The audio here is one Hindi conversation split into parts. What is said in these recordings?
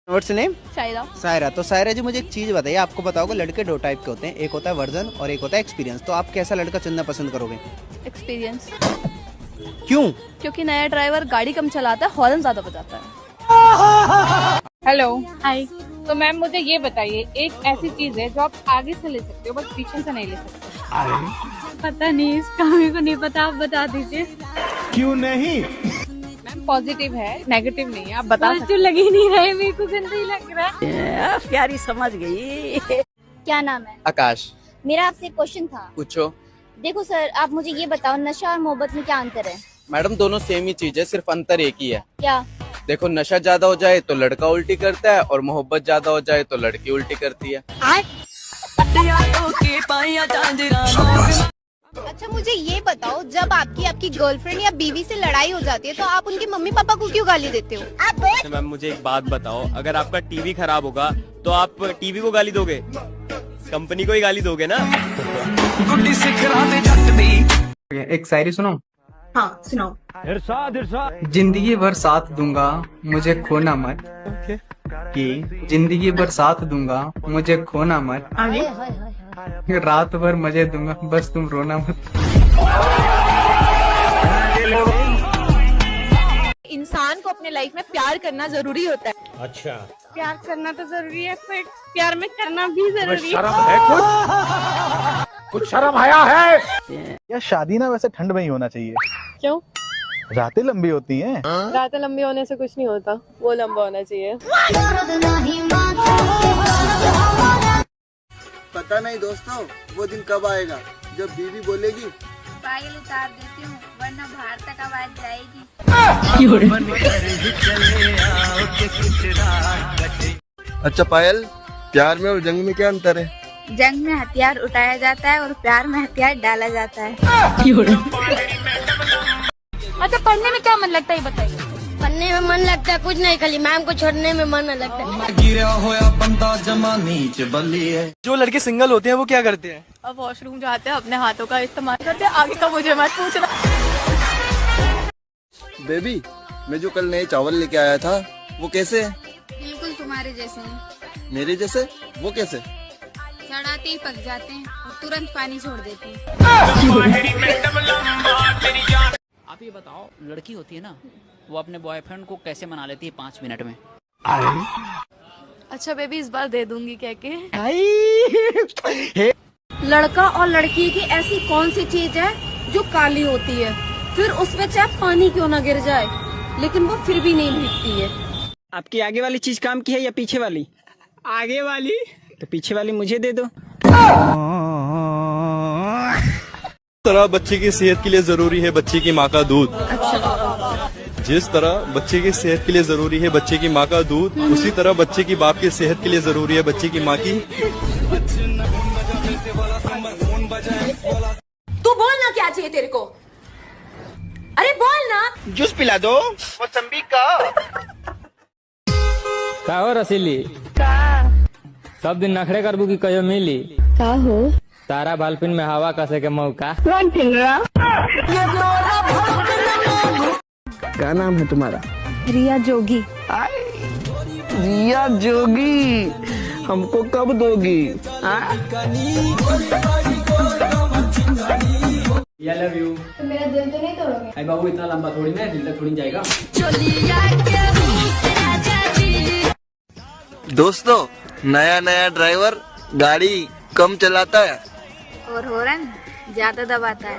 What's name? शायरा। सायरा। तो सायरा जी मुझे एक चीज बताइए, आपको पता होगा लड़के दो टाइप के होते हैं, एक होता है वर्जन और एक होता है एक्सपीरियंस। तो आप कैसा लड़का चुनना पसंद करोगे? एक्सपीरियंस। क्यों? क्योंकि नया ड्राइवर गाड़ी कम चलाता है, हॉर्न ज्यादा बजाता है। हेलो, हाय। तो मैम मुझे ये बताइए, एक ऐसी चीज है जो आप आगे से ले सकते हो बस पीछे से नहीं ले सकते। पता नहीं, इसका मेरे को नहीं पता, आप बता दीजिए। क्यों नहीं? मैम पॉजिटिव है, नेगेटिव नहीं है, आप बता सकते पॉजिटिव लग ही नहीं रहा है, मेरे को गंदा ही लग रहा है। प्यारी समझ गई। क्या नाम है? आकाश। मेरा आपसे एक क्वेश्चन था। पूछो। देखो सर, आप मुझे ये बताओ, नशा और मोहब्बत में क्या अंतर है? मैडम दोनों सेम ही चीज है, सिर्फ अंतर एक ही है। क्या? देखो, नशा ज्यादा हो जाए तो लड़का उल्टी करता है और मोहब्बत ज्यादा हो जाए तो लड़की उल्टी करती है। अच्छा मुझे ये बताओ, जब आपकी गर्लफ्रेंड या बीवी से लड़ाई हो जाती है तो आप उनके मम्मी पापा को क्यों गाली देते हो? मैम मुझे एक बात बताओ, अगर आपका टीवी खराब होगा तो आप टीवी को गाली दोगे? कंपनी को ही गाली दोगे ना? एक शायरी सुनो। हाँ सुनाओ। इरशाद इरशाद। जिंदगी भर साथ दूंगा मुझे खोना मत। कि जिंदगी भर साथ दूंगा मुझे खोना मत। रात भर मजे दूंगा बस तुम रोना मत। इंसान को अपने लाइफ में प्यार करना जरूरी होता है। अच्छा, प्यार करना तो जरूरी है, पर प्यार में करना भी जरूरी है। शर्म है कुछ शर्म आया है? या शादी ना वैसे ठंड में ही होना चाहिए। क्यों? रातें लंबी होती हैं। रातें लंबी होने से कुछ नहीं होता, वो लंबा होना चाहिए। पता नहीं दोस्तों, वो दिन कब आएगा जब बीवी बोलेगी पायल उतार देती हूँ वरना बाहर तक आवाज जाएगी। अच्छा पायल, प्यार में और जंग में क्या अंतर है? जंग में हथियार उठाया जाता है और प्यार में हथियार डाला जाता है। अच्छा पढ़ने में क्या मन लगता है ये बताइए। पढ़ने में मन लगता है कुछ नहीं, खाली मैम को छोड़ने में मन लगता है। जो लड़के सिंगल होते हैं वो क्या करते हैं? अब वॉशरूम जाते हैं, अपने हाथों का इस्तेमाल करते हैं। आगे का मुझे मत पूछना। बेबी, मैं जो कल नए चावल लेके आया था वो कैसे है? बिल्कुल तुम्हारे जैसे हैं। मेरे जैसे? वो कैसे? चढ़ाते ही पक जाते हैं और तुरंत पानी छोड़ देते हैं। आप ये बताओ, लड़की होती है ना, वो अपने बॉयफ्रेंड को कैसे मना लेती है 5 मिनट में? अच्छा बेबी, इस बार दे दूंगी कह के। लड़का और लड़की की ऐसी कौन सी चीज है जो काली होती है, फिर उसमें चाहे पानी क्यों ना गिर जाए लेकिन वो फिर भी नहीं भीगती है? आपकी आगे वाली चीज काम की है या पीछे वाली? आगे वाली। तो पीछे वाली मुझे दे दो। तरह बच्चे की सेहत के लिए जरूरी है बच्चे की माँ का दूध। जिस तरह बच्चे की सेहत के लिए जरूरी है बच्चे की माँ का दूध, उसी तरह बच्चे की बाप की सेहत के लिए जरूरी है बच्चे की माँ की। तू बोलना क्या चाहिए तेरे को? अरे बोल ना। जूस पिला दो मौसम्बी का। का हो रसीली? सब दिन नखरे करबू की कहियो मिली? का हो? तारा बालपिन में हवा कसे के मौका। क्या नाम है तुम्हारा? रिया जोगी। रिया जोगी, हमको कब दोगी? I love you। तो मेरा दिल तो नहीं तोड़ोगे? अरे बाबू, इतना लंबा थोड़ी ना, दिल तक थोड़ी जाएगा। दोस्तों, नया नया ड्राइवर गाड़ी कम चलाता है और हॉर्न ज्यादा दबाता है।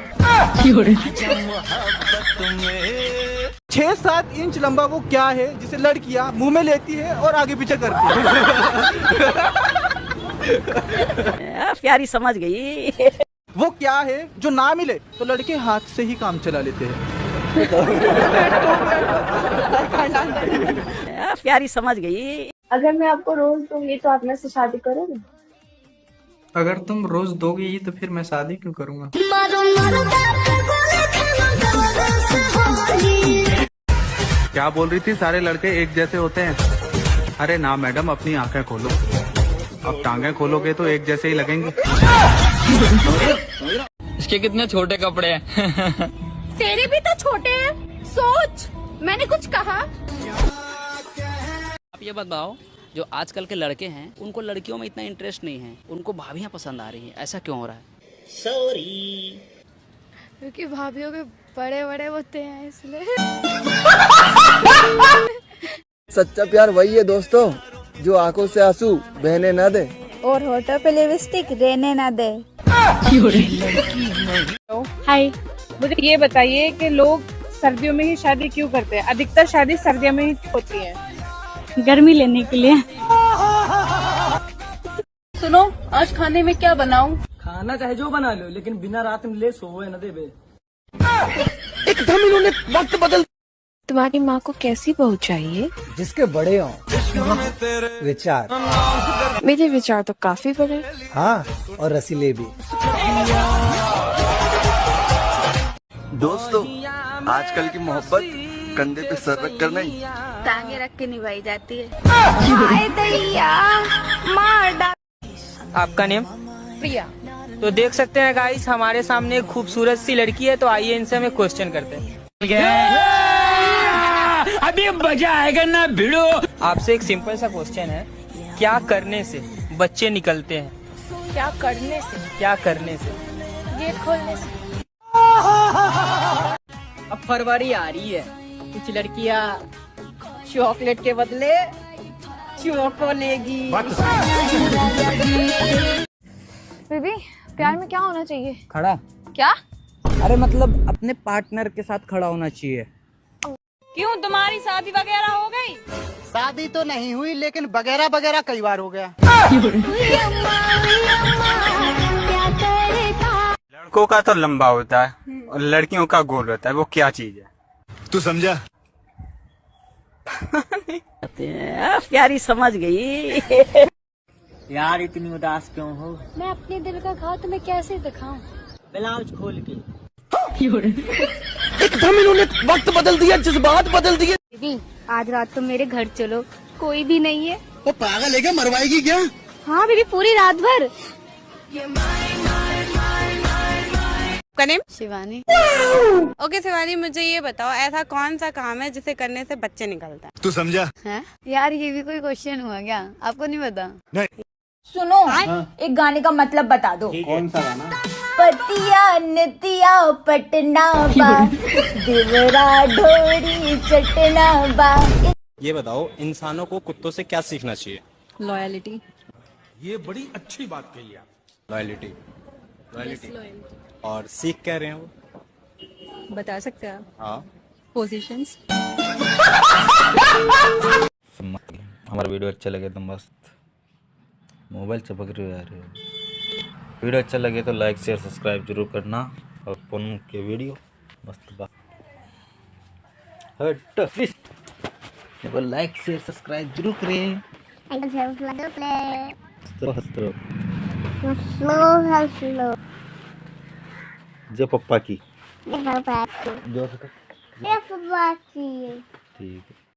6-7 इंच लंबा वो क्या है जिसे लड़कियां मुंह में लेती है और आगे पीछे करती है? प्यारी समझ गई। वो क्या है जो ना मिले तो लड़के हाथ से ही काम चला लेते हैं? प्यारी समझ गई। अगर मैं आपको रोज दूंगी तो आप मेरे से शादी करोगे? अगर तुम रोज दोगी तो फिर मैं शादी क्यों करूँगा? क्या बोल रही थी, सारे लड़के एक जैसे होते हैं? अरे ना मैडम, अपनी आंखें खोलो। अब टांगे खोलोगे तो एक जैसे ही लगेंगे। इसके कितने छोटे कपड़े हैं। तेरे भी तो छोटे हैं। सोच, मैंने कुछ कहा? आप ये बताओ, जो आजकल के लड़के हैं उनको लड़कियों में इतना इंटरेस्ट नहीं है, उनको भाभियाँ पसंद आ रही हैं। ऐसा क्यों हो रहा है? सॉरी, क्योंकि भाभियों के बड़े बड़े होते हैं इसलिए। सच्चा प्यार वही है दोस्तों, जो आंखों से आंसू बहने ना दे और होठों पे लिपस्टिक रहने ना दे। हाय, मुझे ये बताइए कि लोग सर्दियों में ही शादी क्यों करते हैं? अधिकतर शादी सर्दियों में ही होती है। गर्मी लेने के लिए। सुनो, आज खाने में क्या बनाऊं? खाना चाहे जो बना लो, लेकिन बिना रात में ले सोए न देवे। एकदम इन्होंने वक्त बदल। तुम्हारी माँ को कैसी बहू चाहिए? जिसके बड़े हों विचार। मेरे विचार तो काफी बड़े। हाँ, और रसीले भी। दोस्तों, आजकल की मोहब्बत कंधे पे सर रख कर नहीं, टांगे रख के निभाई जाती है। आपका नेम? प्रिया। तो देख सकते हैं गाइस, हमारे सामने एक खूबसूरत सी लड़की है, तो आइए इनसे हमें क्वेश्चन करते हैं। अभी मजा आएगा ना भिड़ो। आपसे एक सिंपल सा क्वेश्चन है, क्या करने से बच्चे निकलते हैं? क्या करने से? क्या करने से? गेट खोलने से। अब फरवरी आ रही है, कुछ लड़कियां चॉकलेट के बदले चोको लेगी। बेबी, प्यार में क्या होना चाहिए? खड़ा? क्या? अरे मतलब अपने पार्टनर के साथ खड़ा होना चाहिए। क्यों, तुम्हारी शादी वगैरह हो गई? शादी तो नहीं हुई, लेकिन वगैरह वगैरह कई बार हो गया। लड़कों का तो लंबा होता है और लड़कियों का गोल होता है, वो क्या चीज है? तू समझा? प्यारी समझ गई। यार इतनी उदास क्यों हो? मैं अपने दिल का घाव तुम्हें कैसे दिखाऊं? ब्लाउज खोल के। एकदम इन्होंने वक्त बदल दिया, जज्बात बदल दिए। बेबी, आज रात को मेरे घर चलो, कोई भी नहीं है। वो पागल है क्या, मरवाएगी क्या? हाँ बेबी, पूरी रात भर। का नेम? शिवानी। ओके शिवानी, मुझे ये बताओ, ऐसा कौन सा काम है जिसे करने से बच्चे निकलता है? तू समझा? है यार, ये भी कोई क्वेश्चन हुआ क्या? आपको नहीं पता? नहीं। सुनो, एक गाने का मतलब बता दो। कौन सा गाना? पतिया नतिया पटना बा, दिवरा ढोरी चटना बा। ये बताओ, इंसानों को कुत्तों से क्या सीखना चाहिए? लॉयलिटी। ये बड़ी अच्छी बात कही है। लॉयलिटी। और सीख कह रहे हैं वो? बता सकते हैं आप? हाँ। पोजीशंस। हमारा वीडियो अच्छा लगे तो मस्त मोबाइल चपक रहे यार। वीडियो अच्छा लगे तो लाइक शेयर सब्सक्राइब जरूर करना, और फोन के वीडियो मस्त बात प्लीज लाइक शेयर सब्सक्राइब जरूर करें। जय पप्पा की। ठीक है।